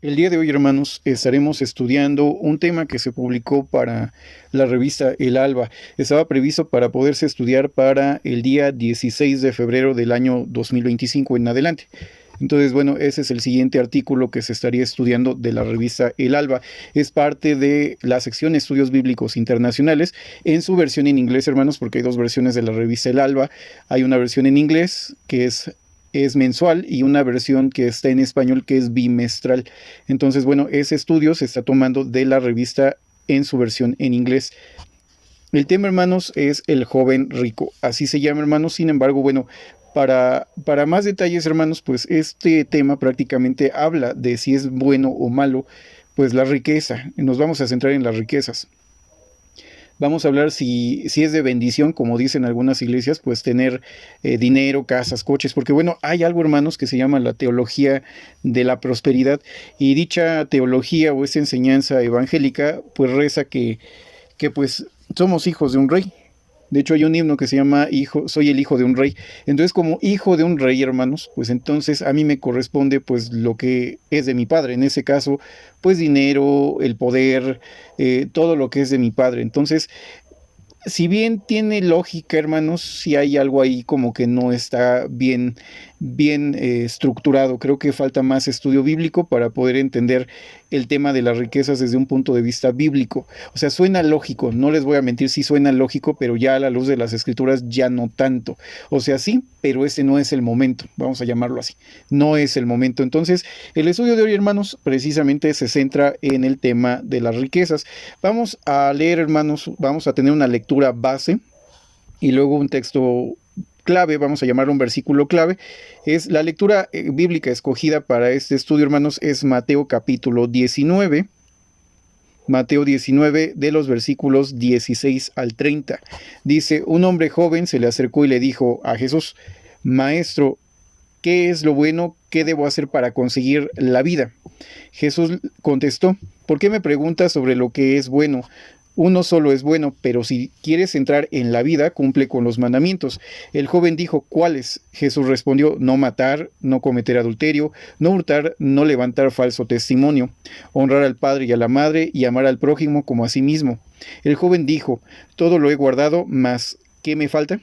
El día de hoy, hermanos, estaremos estudiando un tema que se publicó para la revista El Alba. Estaba previsto para poderse estudiar para el día 16 de febrero del año 2025 en adelante. Entonces, bueno, ese es el siguiente artículo que se estaría estudiando de la revista El Alba. Es parte de la sección Estudios Bíblicos Internacionales en su versión en inglés, hermanos, porque hay dos versiones de la revista El Alba. Hay una versión en inglés que es mensual y una versión que está en español que es bimestral. Entonces, bueno, ese estudio se está tomando de la revista en su versión en inglés. El tema, hermanos, es el joven rico. Así se llama, hermanos. Sin embargo, bueno, para más detalles, hermanos, pues este tema prácticamente habla de si es bueno o malo, pues la riqueza. Nos vamos a centrar en las riquezas. Vamos a hablar si es de bendición, como dicen algunas iglesias, pues tener dinero, casas, coches, porque bueno, hay algo, hermanos, que se llama la teología de la prosperidad, y dicha teología o esa enseñanza evangélica, pues reza que pues somos hijos de un rey. De hecho, hay un himno que se llama Soy el hijo de un rey. Entonces, como hijo de un rey, hermanos, pues entonces a mí me corresponde pues lo que es de mi padre. En ese caso, pues dinero, el poder, todo lo que es de mi padre. Entonces, si bien tiene lógica, hermanos, si hay algo ahí como que no está bien estructurado. Creo que falta más estudio bíblico para poder entender el tema de las riquezas desde un punto de vista bíblico. O sea, suena lógico, no les voy a mentir, sí suena lógico, pero ya a la luz de las escrituras ya no tanto. O sea, sí, pero ese no es el momento, vamos a llamarlo así. No es el momento. Entonces, el estudio de hoy, hermanos, precisamente se centra en el tema de las riquezas. Vamos a leer, hermanos, vamos a tener una lectura base y luego un texto clave, vamos a llamarlo un versículo clave. Es la lectura bíblica escogida para este estudio, hermanos, es Mateo capítulo 19. Mateo 19 de los versículos 16 al 30. Dice, un hombre joven se le acercó y le dijo a Jesús, Maestro, ¿qué es lo bueno? ¿Qué debo hacer para conseguir la vida? Jesús contestó, ¿por qué me preguntas sobre lo que es bueno? Uno solo es bueno, pero si quieres entrar en la vida, cumple con los mandamientos. El joven dijo, ¿cuáles? Jesús respondió, no matar, no cometer adulterio, no hurtar, no levantar falso testimonio, honrar al padre y a la madre y amar al prójimo como a sí mismo. El joven dijo, todo lo he guardado, mas ¿qué me falta?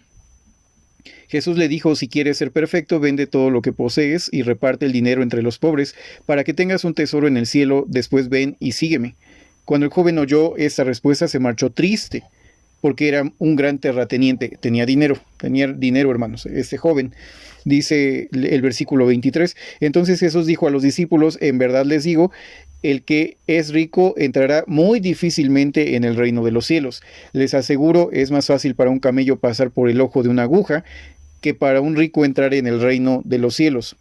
Jesús le dijo, si quieres ser perfecto, vende todo lo que posees y reparte el dinero entre los pobres, para que tengas un tesoro en el cielo, después ven y sígueme. Cuando el joven oyó esta respuesta se marchó triste, porque era un gran terrateniente, tenía dinero, hermanos, este joven. Dice el versículo 23, entonces Jesús dijo a los discípulos, en verdad les digo, el que es rico entrará muy difícilmente en el reino de los cielos. Les aseguro, es más fácil para un camello pasar por el ojo de una aguja que para un rico entrar en el reino de los cielos.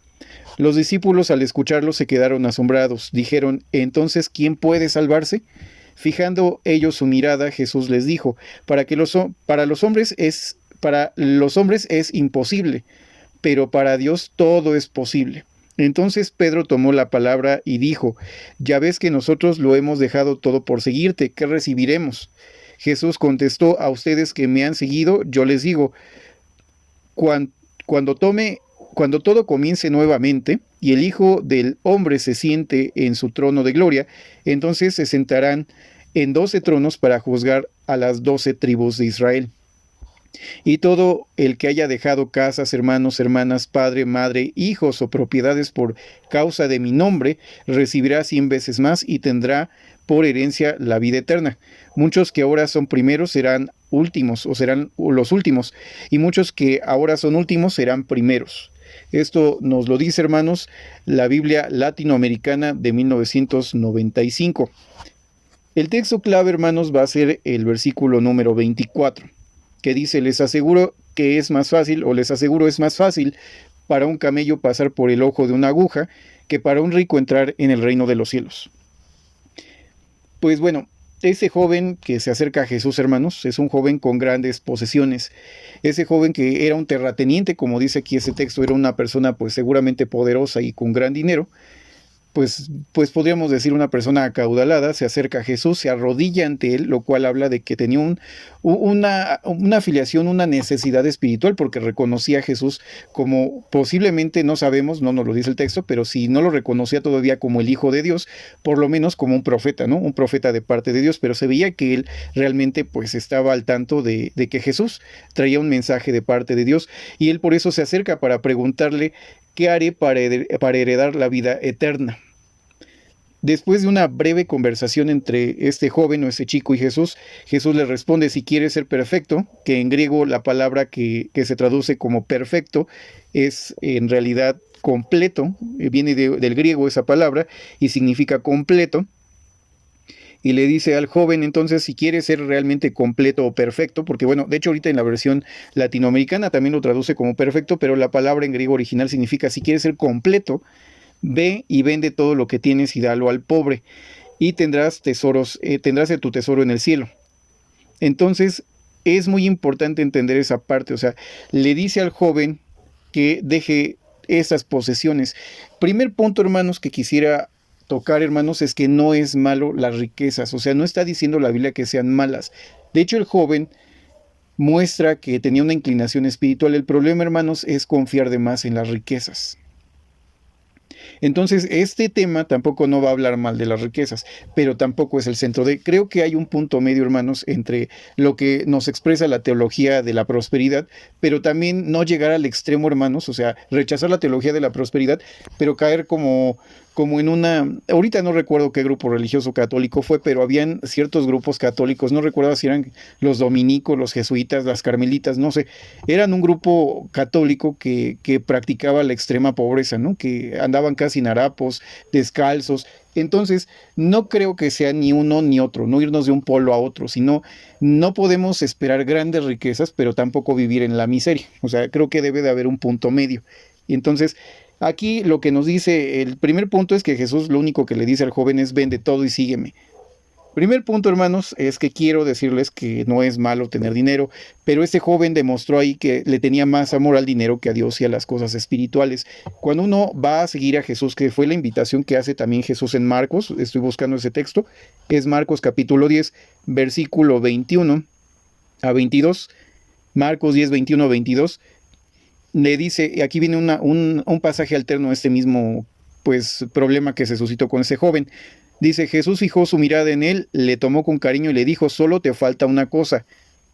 Los discípulos al escucharlo se quedaron asombrados. Dijeron, ¿entonces quién puede salvarse? Fijando ellos su mirada, Jesús les dijo, para los hombres es imposible, pero para Dios todo es posible. Entonces Pedro tomó la palabra y dijo, ya ves que nosotros lo hemos dejado todo por seguirte, ¿qué recibiremos? Jesús contestó, a ustedes que me han seguido, yo les digo, cuando todo comience nuevamente y el Hijo del Hombre se siente en su trono de gloria, entonces se sentarán en 12 tronos para juzgar a las 12 tribus de Israel. Y todo el que haya dejado casas, hermanos, hermanas, padre, madre, hijos o propiedades por causa de mi nombre, recibirá 100 veces más y tendrá por herencia la vida eterna. Muchos que ahora son primeros serán últimos o serán los últimos, y muchos que ahora son últimos serán primeros. Esto nos lo dice, hermanos, la Biblia latinoamericana de 1995. El texto clave, hermanos, va a ser el versículo número 24, que dice, les aseguro es más fácil para un camello pasar por el ojo de una aguja que para un rico entrar en el reino de los cielos. Pues bueno, ese joven que se acerca a Jesús, hermanos, es un joven con grandes posesiones. Ese joven que era un terrateniente, como dice aquí ese texto, era una persona pues seguramente poderosa y con gran dinero. pues podríamos decir una persona acaudalada, se acerca a Jesús, se arrodilla ante él, lo cual habla de que tenía una afiliación, una necesidad espiritual, porque reconocía a Jesús como, posiblemente, no sabemos, no nos lo dice el texto, pero si no lo reconocía todavía como el Hijo de Dios, por lo menos como un profeta, ¿no? Un profeta de parte de Dios, pero se veía que él realmente pues estaba al tanto de que Jesús traía un mensaje de parte de Dios, y él por eso se acerca para preguntarle: ¿qué haré para heredar la vida eterna? Después de una breve conversación entre este joven o este chico y Jesús, Jesús le responde: si quieres ser perfecto, que en griego la palabra que se traduce como perfecto es en realidad completo, viene del griego esa palabra y significa completo. Y le dice al joven, entonces, si quiere ser realmente completo o perfecto, porque bueno, de hecho ahorita en la versión latinoamericana también lo traduce como perfecto, pero la palabra en griego original significa: si quieres ser completo, ve y vende todo lo que tienes y dalo al pobre, y tendrás tesoros, tendrás tu tesoro en el cielo. Entonces, es muy importante entender esa parte, o sea, le dice al joven que deje esas posesiones. Primer punto, hermanos, que quisiera tocar, hermanos, es que no es malo las riquezas, o sea, no está diciendo la Biblia que sean malas. De hecho, el joven muestra que tenía una inclinación espiritual. El problema, hermanos, es confiar de más en las riquezas. Entonces, este tema tampoco no va a hablar mal de las riquezas, pero tampoco es el centro de... Creo que hay un punto medio, hermanos, entre lo que nos expresa la teología de la prosperidad, pero también no llegar al extremo, hermanos, o sea, rechazar la teología de la prosperidad, pero caer como en una... Ahorita no recuerdo qué grupo religioso católico fue, pero habían ciertos grupos católicos, no recuerdo si eran los dominicos, los jesuitas, las carmelitas, no sé, eran un grupo católico que practicaba la extrema pobreza, ¿no? Que andaban casi en harapos, descalzos. Entonces, no creo que sea ni uno ni otro, no irnos de un polo a otro, sino no podemos esperar grandes riquezas, pero tampoco vivir en la miseria. O sea, creo que debe de haber un punto medio. Y entonces, aquí lo que nos dice, el primer punto es que Jesús lo único que le dice al joven es: vende todo y sígueme. Primer punto, hermanos, es que quiero decirles que no es malo tener dinero, pero este joven demostró ahí que le tenía más amor al dinero que a Dios y a las cosas espirituales. Cuando uno va a seguir a Jesús, que fue la invitación que hace también Jesús en Marcos, estoy buscando ese texto, es Marcos capítulo 10, versículo 21 a 22, Marcos 10, 21 a 22, le dice, y aquí viene un pasaje alterno a este mismo pues problema que se suscitó con ese joven. Dice: Jesús fijó su mirada en él, le tomó con cariño y le dijo: solo te falta una cosa.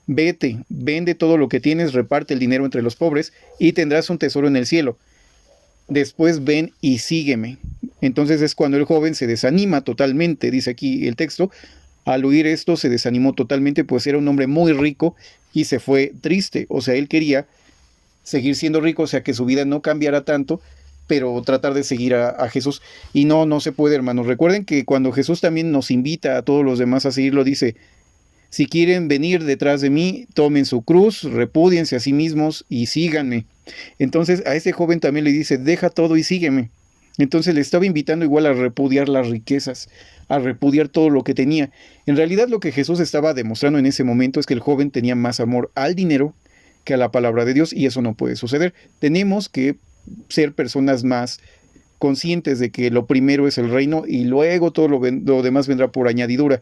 Vete, vende todo lo que tienes, reparte el dinero entre los pobres y tendrás un tesoro en el cielo. Después ven y sígueme. Entonces es cuando el joven se desanima totalmente, dice aquí el texto. Al oír esto se desanimó totalmente, pues era un hombre muy rico y se fue triste. O sea, él quería seguir siendo rico, o sea, que su vida no cambiara tanto, pero tratar de seguir a Jesús. Y no se puede, hermanos. Recuerden que cuando Jesús también nos invita a todos los demás a seguirlo, dice: si quieren venir detrás de mí, tomen su cruz, repúdiense a sí mismos y síganme. Entonces a este joven también le dice: deja todo y sígueme. Entonces le estaba invitando igual a repudiar las riquezas, a repudiar todo lo que tenía. En realidad lo que Jesús estaba demostrando en ese momento es que el joven tenía más amor al dinero que a la palabra de Dios, y eso no puede suceder. Tenemos que ser personas más conscientes de que lo primero es el reino y luego todo lo demás vendrá por añadidura,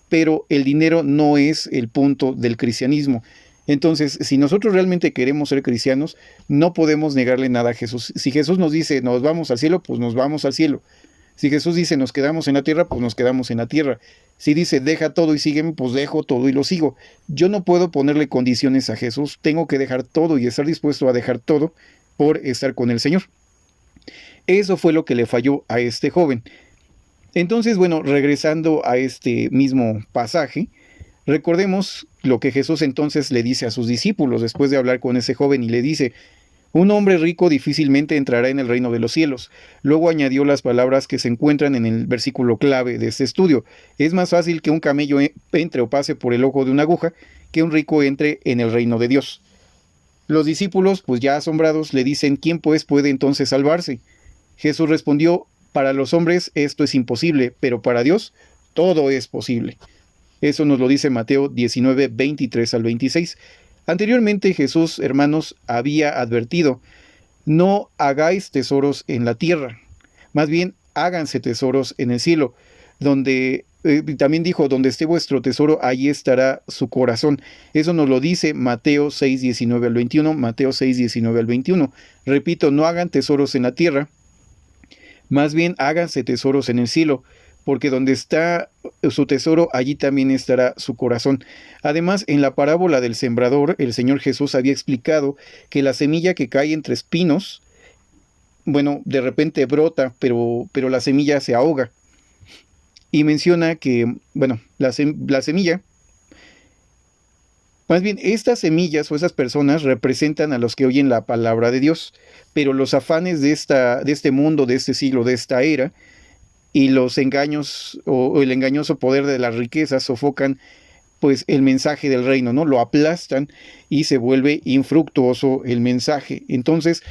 pero el dinero no es el punto del cristianismo. Entonces, si nosotros realmente queremos ser cristianos, no podemos negarle nada a Jesús. Si Jesús nos dice: nos vamos al cielo, pues nos vamos al cielo. Si Jesús dice: nos quedamos en la tierra, pues nos quedamos en la tierra. Si dice: deja todo y sígueme, pues dejo todo y lo sigo. Yo no puedo ponerle condiciones a Jesús, tengo que dejar todo y estar dispuesto a dejar todo por estar con el Señor. Eso fue lo que le falló a este joven. Entonces, bueno, regresando a este mismo pasaje, recordemos lo que Jesús entonces le dice a sus discípulos después de hablar con ese joven, y le dice: un hombre rico difícilmente entrará en el reino de los cielos. Luego añadió las palabras que se encuentran en el versículo clave de este estudio: es más fácil que un camello entre o pase por el ojo de una aguja que un rico entre en el reino de Dios. Los discípulos, pues ya asombrados, le dicen: ¿quién pues puede entonces salvarse? Jesús respondió: para los hombres esto es imposible, pero para Dios todo es posible. Eso nos lo dice Mateo 19, 23 al 26. Anteriormente Jesús, hermanos, había advertido: no hagáis tesoros en la tierra, más bien háganse tesoros en el cielo, donde también dijo, donde esté vuestro tesoro, allí estará su corazón. Eso nos lo dice Mateo 6, 19 al 21, Mateo 6, 19 al 21. Repito, no hagan tesoros en la tierra, más bien háganse tesoros en el cielo, porque donde está su tesoro, allí también estará su corazón. Además, en la parábola del sembrador, el Señor Jesús había explicado que la semilla que cae entre espinos, bueno, de repente brota, pero la semilla se ahoga. Y menciona que, bueno, la semilla, más bien estas semillas o esas personas representan a los que oyen la palabra de Dios, pero los afanes de este mundo, de este siglo, de esta era, y los engaños o el engañoso poder de las riquezas sofocan pues el mensaje del reino, ¿no? Lo aplastan y se vuelve infructuoso el mensaje. Entonces,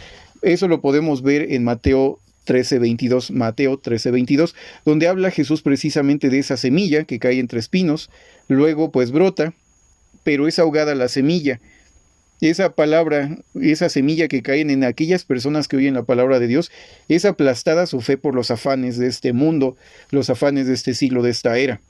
eso lo podemos ver en Mateo 13:22, Mateo 13:22, donde habla Jesús precisamente de esa semilla que cae entre espinos, luego pues brota, pero es ahogada la semilla. Esa palabra, esa semilla que caen en aquellas personas que oyen la palabra de Dios, es aplastada su fe por los afanes de este mundo, los afanes de este siglo, de esta era.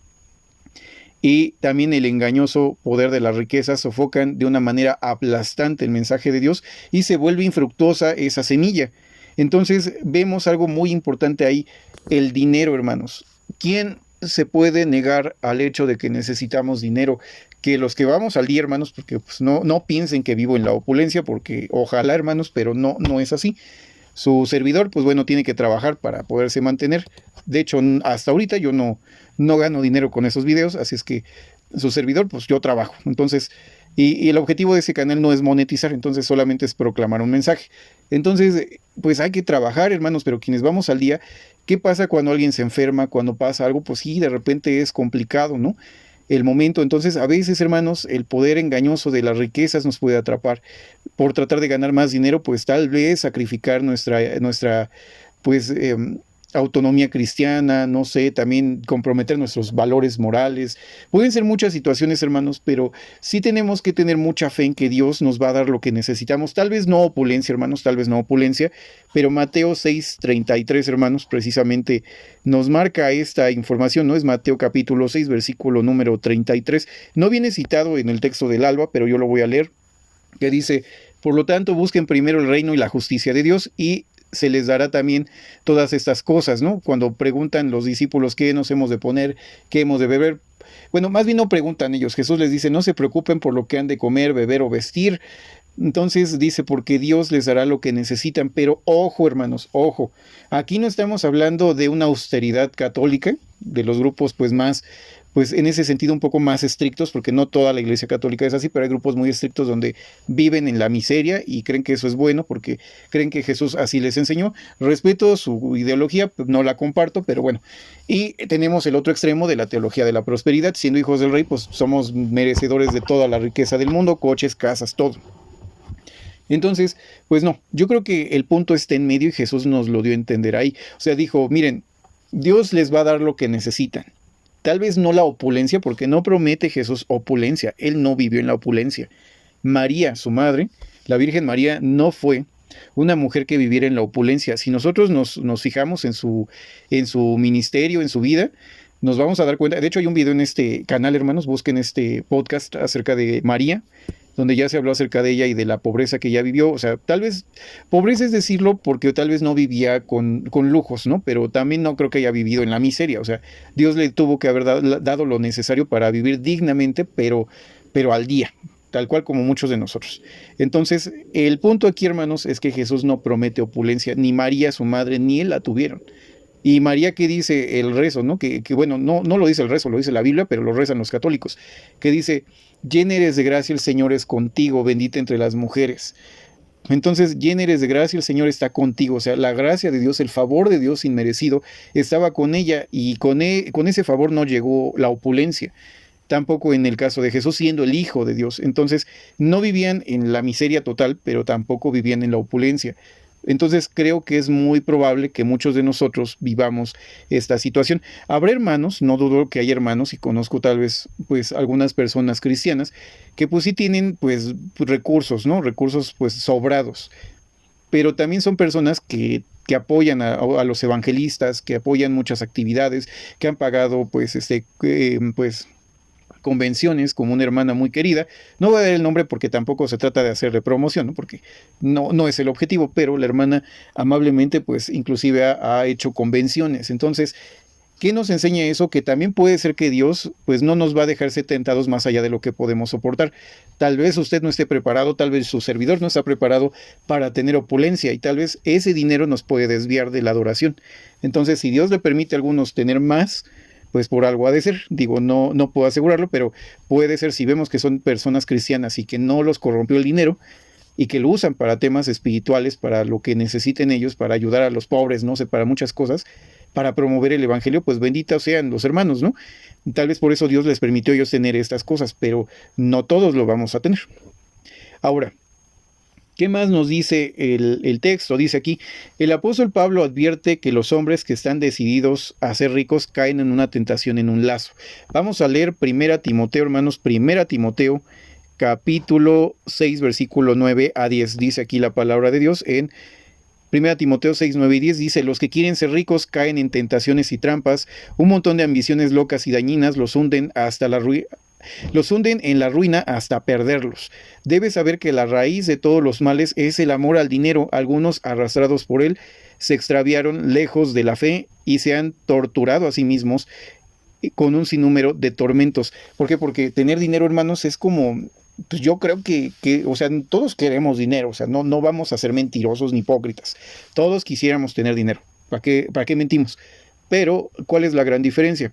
Y también el engañoso poder de las riquezas sofocan de una manera aplastante el mensaje de Dios y se vuelve infructuosa esa semilla. Entonces vemos algo muy importante ahí, el dinero, hermanos. ¿Quién se puede negar al hecho de que necesitamos dinero? Que los que vamos al día, hermanos, porque pues no piensen que vivo en la opulencia, porque ojalá, hermanos, pero no es así. Su servidor, pues bueno, tiene que trabajar para poderse mantener. De hecho, hasta ahorita yo no gano dinero con esos videos, así es que su servidor, pues yo trabajo. Entonces, y el objetivo de ese canal no es monetizar, entonces solamente es proclamar un mensaje. Entonces, pues hay que trabajar, hermanos, pero quienes vamos al día, ¿qué pasa cuando alguien se enferma, cuando pasa algo? Pues sí, de repente es complicado, ¿no? El momento. Entonces, a veces, hermanos, el poder engañoso de las riquezas nos puede atrapar. Por tratar de ganar más dinero, pues tal vez sacrificar nuestra pues, autonomía cristiana, no sé, también comprometer nuestros valores morales. Pueden ser muchas situaciones, hermanos, pero sí tenemos que tener mucha fe en que Dios nos va a dar lo que necesitamos. Tal vez no opulencia, hermanos, tal vez no opulencia, pero Mateo 6:33, hermanos, precisamente nos marca esta información, ¿no? Es Mateo capítulo 6, versículo número 33. No viene citado en el texto del alba, pero yo lo voy a leer, que dice: por lo tanto, busquen primero el reino y la justicia de Dios y se les dará también todas estas cosas, ¿no? Cuando preguntan los discípulos qué nos hemos de poner, qué hemos de beber. Bueno, más bien no preguntan ellos. Jesús les dice, no se preocupen por lo que han de comer, beber o vestir. Entonces dice, porque Dios les dará lo que necesitan. Pero ojo, hermanos, ojo. Aquí no estamos hablando de una austeridad católica, de los grupos pues más, pues en ese sentido un poco más estrictos, porque no toda la Iglesia Católica es así, pero hay grupos muy estrictos donde viven en la miseria y creen que eso es bueno porque creen que Jesús así les enseñó. Respeto su ideología, no la comparto, pero bueno. Y tenemos el otro extremo de la teología de la prosperidad. Siendo hijos del rey, pues somos merecedores de toda la riqueza del mundo, coches, casas, todo. Entonces, pues no, yo creo que el punto está en medio y Jesús nos lo dio a entender ahí. O sea, dijo, miren, Dios les va a dar lo que necesitan. Tal vez no la opulencia, porque no promete Jesús opulencia. Él no vivió en la opulencia. María, su madre, la Virgen María, no fue una mujer que viviera en la opulencia. Si nosotros nos fijamos en su ministerio, en su vida, nos vamos a dar cuenta. De hecho, hay un video en este canal, hermanos, busquen este podcast acerca de María, donde ya se habló acerca de ella y de la pobreza que ella vivió. O sea, tal vez, pobreza es decirlo porque tal vez no vivía con lujos, ¿no? Pero también no creo que haya vivido en la miseria. O sea, Dios le tuvo que haber dado lo necesario para vivir dignamente, pero al día, tal cual como muchos de nosotros. Entonces, el punto aquí, hermanos, es que Jesús no promete opulencia, ni María, su madre, ni él la tuvieron. Y María, ¿qué dice el rezo, no? Que bueno, no lo dice el rezo, lo dice la Biblia, pero lo rezan los católicos, que dice, llena eres de gracia, el Señor es contigo, bendita entre las mujeres. Entonces, llena eres de gracia, el Señor está contigo. O sea, la gracia de Dios, el favor de Dios inmerecido, estaba con ella y con ese favor no llegó la opulencia. Tampoco en el caso de Jesús, siendo el Hijo de Dios. Entonces, no vivían en la miseria total, pero tampoco vivían en la opulencia. Entonces creo que es muy probable que muchos de nosotros vivamos esta situación. Habrá hermanos, no dudo que hay hermanos, y conozco tal vez pues algunas personas cristianas que pues sí tienen pues recursos, ¿no? Recursos pues sobrados. pero también son personas que apoyan a los evangelistas, que apoyan muchas actividades, que han pagado pues convenciones, como una hermana muy querida. No voy a dar el nombre porque tampoco se trata de hacerle promoción, ¿no? Porque no es el objetivo, pero la hermana amablemente pues inclusive ha hecho convenciones. Entonces, ¿qué nos enseña eso? Que también puede ser que Dios pues no nos va a dejar ser tentados más allá de lo que podemos soportar. Tal vez usted no esté preparado, tal vez su servidor no está preparado para tener opulencia, y tal vez ese dinero nos puede desviar de la adoración. Entonces, si Dios le permite a algunos tener más, pues por algo ha de ser. Digo, no puedo asegurarlo, pero puede ser, si vemos que son personas cristianas y que no los corrompió el dinero y que lo usan para temas espirituales, para lo que necesiten ellos, para ayudar a los pobres, no sé, para muchas cosas, para promover el evangelio, pues benditos sean los hermanos, ¿no? Tal vez por eso Dios les permitió a ellos tener estas cosas, pero no todos lo vamos a tener. Ahora, ¿qué más nos dice el texto? Dice aquí, el apóstol Pablo advierte que los hombres que están decididos a ser ricos caen en una tentación, en un lazo. Vamos a leer 1 Timoteo, hermanos, 1 Timoteo, capítulo 6, versículo 9 a 10. Dice aquí la palabra de Dios en 1 Timoteo 6, 9 y 10. Dice, los que quieren ser ricos caen en tentaciones y trampas, un montón de ambiciones locas y dañinas los hunden hasta la ruina. Los hunden en la ruina hasta perderlos. Debes saber que la raíz de todos los males es el amor al dinero. Algunos, arrastrados por él, se extraviaron lejos de la fe y se han torturado a sí mismos con un sinnúmero de tormentos. ¿Por qué? Porque tener dinero, hermanos, es como... Pues yo creo que, o sea, todos queremos dinero. O sea, no vamos a ser mentirosos ni hipócritas. Todos quisiéramos tener dinero. ¿Para qué mentimos? Pero, ¿cuál es la gran diferencia?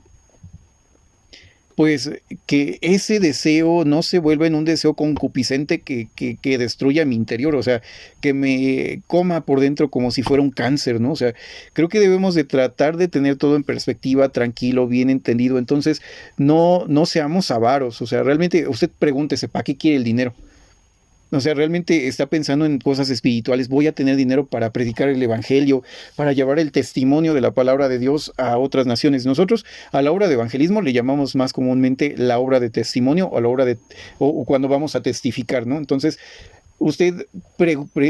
Pues que ese deseo no se vuelva en un deseo concupiscente que destruya mi interior, o sea, que me coma por dentro como si fuera un cáncer, ¿no? O sea, creo que debemos de tratar de tener todo en perspectiva, tranquilo, bien entendido. Entonces, no seamos avaros. O sea, realmente usted pregúntese, ¿para qué quiere el dinero? O sea, realmente está pensando en cosas espirituales. Voy a tener dinero para predicar el evangelio, para llevar el testimonio de la palabra de Dios a otras naciones. Nosotros a la obra de evangelismo le llamamos más comúnmente la obra de testimonio, o la obra de, o cuando vamos a testificar, ¿no? Entonces, usted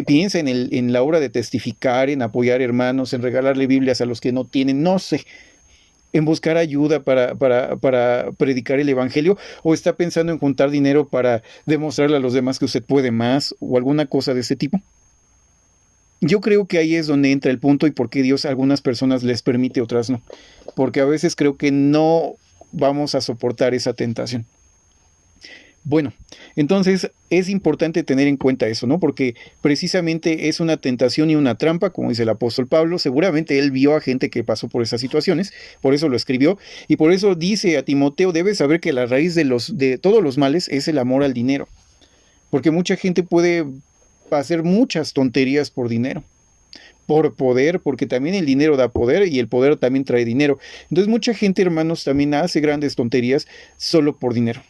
piensa en la obra de testificar, en apoyar hermanos, en regalarle Biblias a los que no tienen, no sé, en buscar ayuda para predicar el evangelio, o está pensando en juntar dinero para demostrarle a los demás que usted puede más, o alguna cosa de ese tipo. Yo creo que ahí es donde entra el punto y por qué Dios a algunas personas les permite, otras no. Porque a veces creo que no vamos a soportar esa tentación. Bueno, entonces es importante tener en cuenta eso, ¿no? Porque precisamente es una tentación y una trampa, como dice el apóstol Pablo. Seguramente él vio a gente que pasó por esas situaciones, por eso lo escribió, y por eso dice a Timoteo, debes saber que la raíz de todos los males es el amor al dinero. Porque mucha gente puede hacer muchas tonterías por dinero, por poder, porque también el dinero da poder y el poder también trae dinero. Entonces mucha gente, hermanos, también hace grandes tonterías solo por dinero.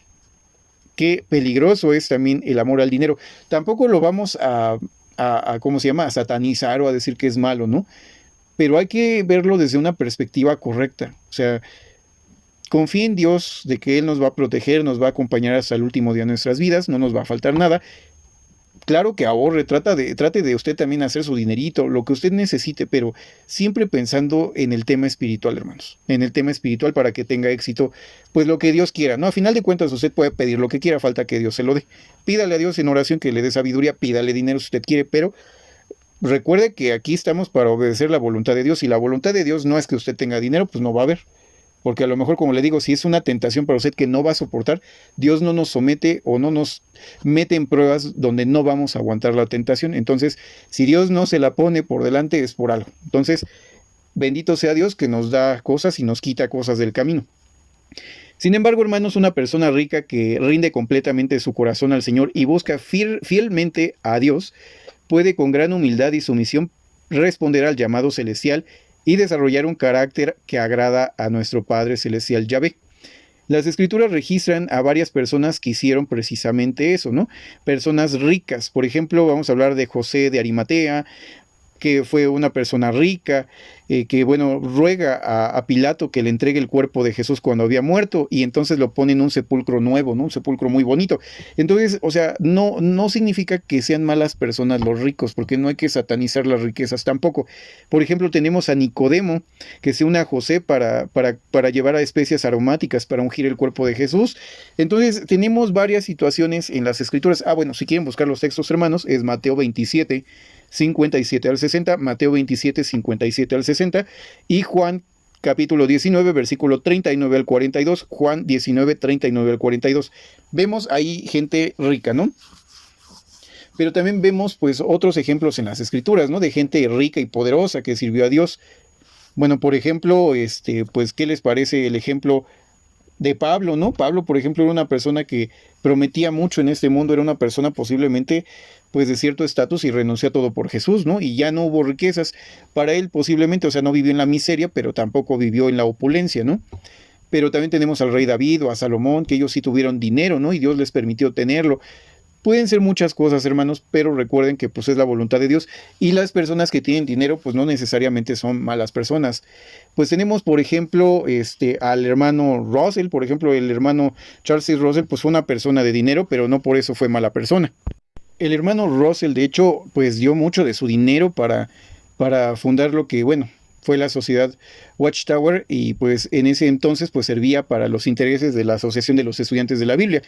Qué peligroso es también el amor al dinero. Tampoco lo vamos a ¿cómo se llama? A satanizar o a decir que es malo, ¿no? Pero hay que verlo desde una perspectiva correcta. O sea, confía en Dios de que Él nos va a proteger, nos va a acompañar hasta el último día de nuestras vidas, no nos va a faltar nada. Claro que ahorre, trate de usted también hacer su dinerito, lo que usted necesite, pero siempre pensando en el tema espiritual, hermanos. En el tema espiritual, para que tenga éxito, pues lo que Dios quiera, ¿no? A final de cuentas, usted puede pedir lo que quiera, falta que Dios se lo dé. Pídale a Dios en oración que le dé sabiduría, pídale dinero si usted quiere, pero recuerde que aquí estamos para obedecer la voluntad de Dios, y la voluntad de Dios no es que usted tenga dinero, pues no va a haber. Porque a lo mejor, como le digo, si es una tentación para usted que no va a soportar, Dios no nos somete o no nos mete en pruebas donde no vamos a aguantar la tentación. Entonces, si Dios no se la pone por delante, es por algo. Entonces, bendito sea Dios que nos da cosas y nos quita cosas del camino. Sin embargo, hermanos, una persona rica que rinde completamente su corazón al Señor y busca fielmente a Dios, puede con gran humildad y sumisión responder al llamado celestial y desarrollar un carácter que agrada a nuestro Padre Celestial Yahvé. Las Escrituras registran a varias personas que hicieron precisamente eso, ¿no? Personas ricas. Por ejemplo, vamos a hablar de José de Arimatea, que fue una persona rica, que bueno, ruega a Pilato que le entregue el cuerpo de Jesús cuando había muerto, y entonces lo pone en un sepulcro nuevo, ¿no? Un sepulcro muy bonito. Entonces, o sea, no significa que sean malas personas los ricos, porque no hay que satanizar las riquezas tampoco. Por ejemplo, tenemos a Nicodemo, que se une a José para llevar a especias aromáticas para ungir el cuerpo de Jesús. Entonces, tenemos varias situaciones en las Escrituras. Bueno, si quieren buscar los textos, hermanos, es Mateo 27, 57 al 60, Mateo 27, 57 al 60, y Juan capítulo 19, versículo 39 al 42, Juan 19, 39 al 42. Vemos ahí gente rica, ¿no? Pero también vemos pues otros ejemplos en las Escrituras, ¿no? De gente rica y poderosa que sirvió a Dios. Bueno, por ejemplo, pues, ¿qué les parece el ejemplo de Pablo, ¿no? Pablo, por ejemplo, era una persona que prometía mucho en este mundo, era una persona posiblemente pues de cierto estatus y renunció a todo por Jesús, ¿no? Y ya no hubo riquezas para él posiblemente, o sea, no vivió en la miseria, pero tampoco vivió en la opulencia, ¿no? Pero también tenemos al rey David o a Salomón, que ellos sí tuvieron dinero, ¿no? Y Dios les permitió tenerlo. Pueden ser muchas cosas, hermanos, pero recuerden que pues es la voluntad de Dios, y las personas que tienen dinero pues no necesariamente son malas personas. Pues tenemos, por ejemplo, al hermano Russell, por ejemplo, el hermano Charles C. Russell pues fue una persona de dinero, pero no por eso fue mala persona. El hermano Russell, de hecho, pues dio mucho de su dinero para fundar lo que, bueno, fue la sociedad Watchtower, y pues en ese entonces pues servía para los intereses de la Asociación de los Estudiantes de la Biblia.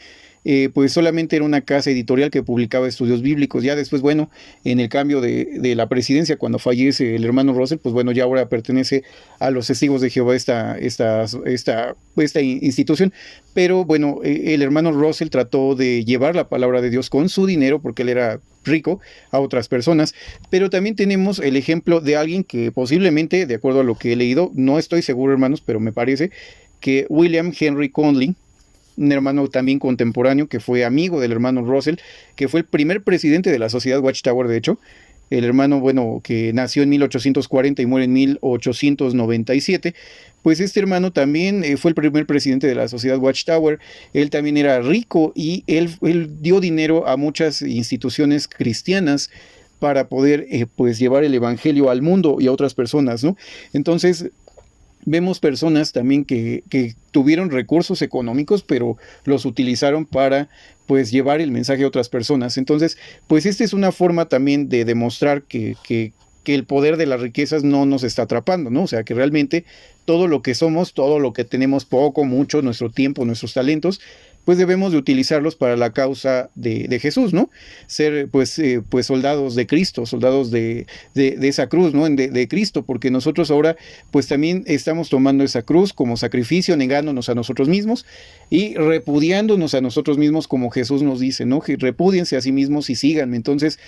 Pues solamente era una casa editorial que publicaba estudios bíblicos. Ya después, bueno, en el cambio de la presidencia, cuando fallece el hermano Russell, pues bueno, ya ahora pertenece a los Testigos de Jehová esta institución. Pero bueno, el hermano Russell trató de llevar la palabra de Dios con su dinero, porque él era rico, a otras personas. Pero también tenemos el ejemplo de alguien que posiblemente, de acuerdo a lo que he leído, no estoy seguro, hermanos, pero me parece que William Henry Conley, un hermano también contemporáneo que fue amigo del hermano Russell, que fue el primer presidente de la sociedad Watchtower, de hecho, el hermano, bueno, que nació en 1840 y muere en 1897, pues este hermano también fue el primer presidente de la sociedad Watchtower. Él también era rico, y él dio dinero a muchas instituciones cristianas para poder pues llevar el evangelio al mundo y a otras personas, ¿no? Entonces vemos personas también que tuvieron recursos económicos, pero los utilizaron para pues llevar el mensaje a otras personas. Entonces, pues esta es una forma también de demostrar que el poder de las riquezas no nos está atrapando, ¿no? O sea, que realmente todo lo que somos, todo lo que tenemos, poco, mucho, nuestro tiempo, nuestros talentos, pues debemos de utilizarlos para la causa de Jesús, ¿no? Ser pues soldados de Cristo, soldados de esa cruz, ¿no? De Cristo, porque nosotros ahora pues también estamos tomando esa cruz como sacrificio, negándonos a nosotros mismos y repudiándonos a nosotros mismos, como Jesús nos dice, ¿no? Que repúdiense a sí mismos y síganme. Entonces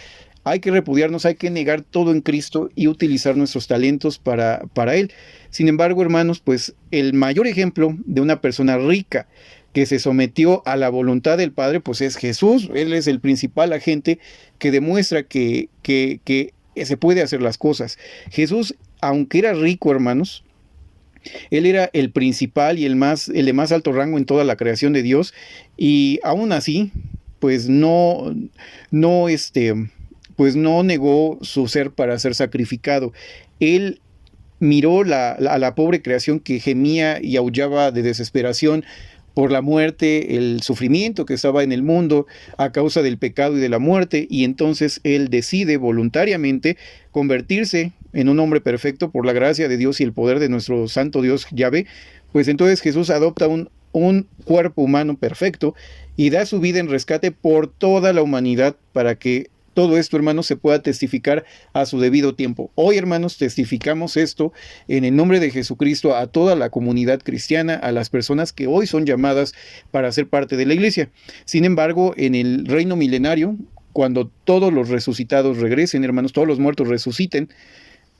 hay que repudiarnos, hay que negar todo en Cristo y utilizar nuestros talentos para Él. Sin embargo, hermanos, pues el mayor ejemplo de una persona rica que se sometió a la voluntad del Padre, pues es Jesús. Él es el principal agente que demuestra que se puede hacer las cosas. Jesús, aunque era rico, hermanos, él era el principal y el de más alto rango en toda la creación de Dios, y aún así, pues no negó su ser para ser sacrificado. Él miró a la pobre creación que gemía y aullaba de desesperación por la muerte, el sufrimiento que estaba en el mundo a causa del pecado y de la muerte, y entonces él decide voluntariamente convertirse en un hombre perfecto por la gracia de Dios y el poder de nuestro santo Dios Yahvé. Pues entonces Jesús adopta un cuerpo humano perfecto y da su vida en rescate por toda la humanidad, para que todo esto, hermanos, se pueda testificar a su debido tiempo. Hoy, hermanos, testificamos esto en el nombre de Jesucristo a toda la comunidad cristiana, a las personas que hoy son llamadas para ser parte de la iglesia. Sin embargo, en el reino milenario, cuando todos los resucitados regresen, hermanos, todos los muertos resuciten,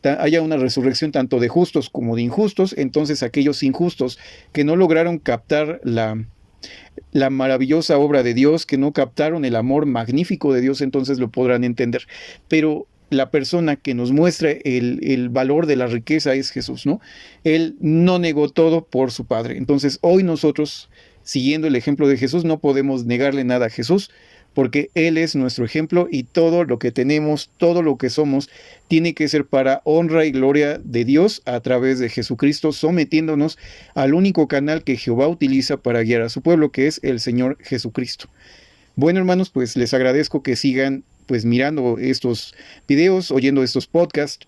haya una resurrección tanto de justos como de injustos, entonces aquellos injustos que no lograron captar la maravillosa obra de Dios, que no captaron el amor magnífico de Dios, entonces lo podrán entender. Pero la persona que nos muestra el valor de la riqueza es Jesús, ¿no? Él no negó todo por su Padre. Entonces hoy nosotros, siguiendo el ejemplo de Jesús, no podemos negarle nada a Jesús, porque Él es nuestro ejemplo y todo lo que tenemos, todo lo que somos, tiene que ser para honra y gloria de Dios a través de Jesucristo, sometiéndonos al único canal que Jehová utiliza para guiar a su pueblo, que es el Señor Jesucristo. Bueno, hermanos, pues les agradezco que sigan pues mirando estos videos, oyendo estos podcasts.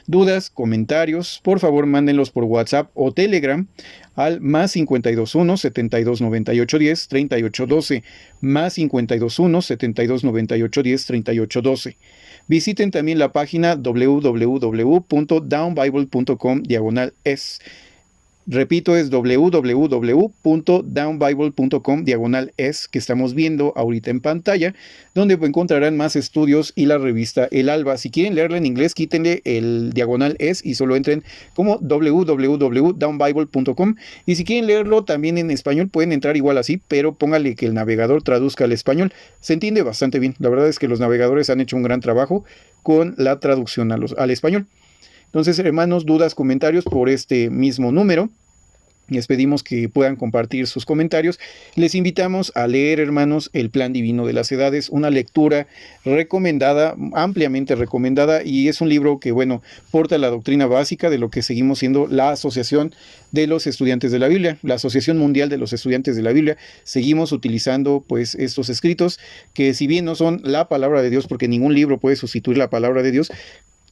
Dudas, comentarios, por favor mándenlos por WhatsApp o Telegram al más 521 72 98 10 38 12, más 521 72 98 10 38 12. Visiten también la página www.downbible.com/es. Repito, es www.downbible.com/es, que estamos viendo ahorita en pantalla, donde encontrarán más estudios y la revista El Alba. Si quieren leerla en inglés, quítenle el /es y solo entren como www.downbible.com. Y si quieren leerlo también en español, pueden entrar igual así, pero póngale que el navegador traduzca al español. Se entiende bastante bien. La verdad es que los navegadores han hecho un gran trabajo con la traducción al español. Entonces, hermanos, dudas, comentarios por este mismo número. Les pedimos que puedan compartir sus comentarios. Les invitamos a leer, hermanos, El Plan Divino de las Edades, una lectura recomendada, ampliamente recomendada, y es un libro que, bueno, porta la doctrina básica de lo que seguimos siendo la Asociación de los Estudiantes de la Biblia, la Asociación Mundial de los Estudiantes de la Biblia. Seguimos utilizando, pues, estos escritos que, si bien no son la palabra de Dios, porque ningún libro puede sustituir la palabra de Dios,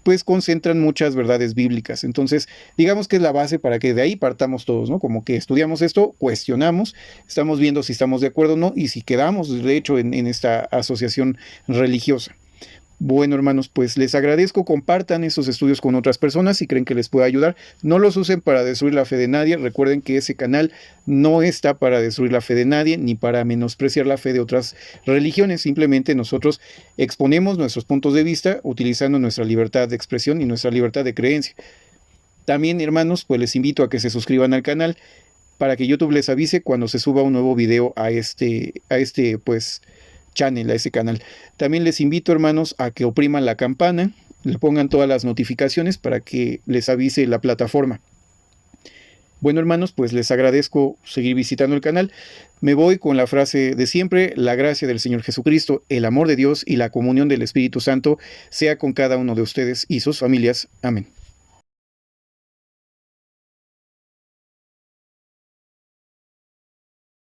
pues concentran muchas verdades bíblicas. Entonces, digamos que es la base para que de ahí partamos todos, ¿no? Como que estudiamos esto, cuestionamos, estamos viendo si estamos de acuerdo o no, y si quedamos, de hecho, en esta asociación religiosa. Bueno, hermanos, pues les agradezco, compartan estos estudios con otras personas si creen que les puede ayudar. No los usen para destruir la fe de nadie. Recuerden que ese canal no está para destruir la fe de nadie ni para menospreciar la fe de otras religiones. Simplemente nosotros exponemos nuestros puntos de vista utilizando nuestra libertad de expresión y nuestra libertad de creencia. También, hermanos, pues les invito a que se suscriban al canal para que YouTube les avise cuando se suba un nuevo video a este pues channel, a ese canal. También les invito, hermanos, a que opriman la campana, le pongan todas las notificaciones para que les avise la plataforma. Bueno, hermanos, pues les agradezco seguir visitando el canal. Me voy con la frase de siempre: la gracia del Señor Jesucristo, el amor de Dios y la comunión del Espíritu Santo sea con cada uno de ustedes y sus familias. Amén.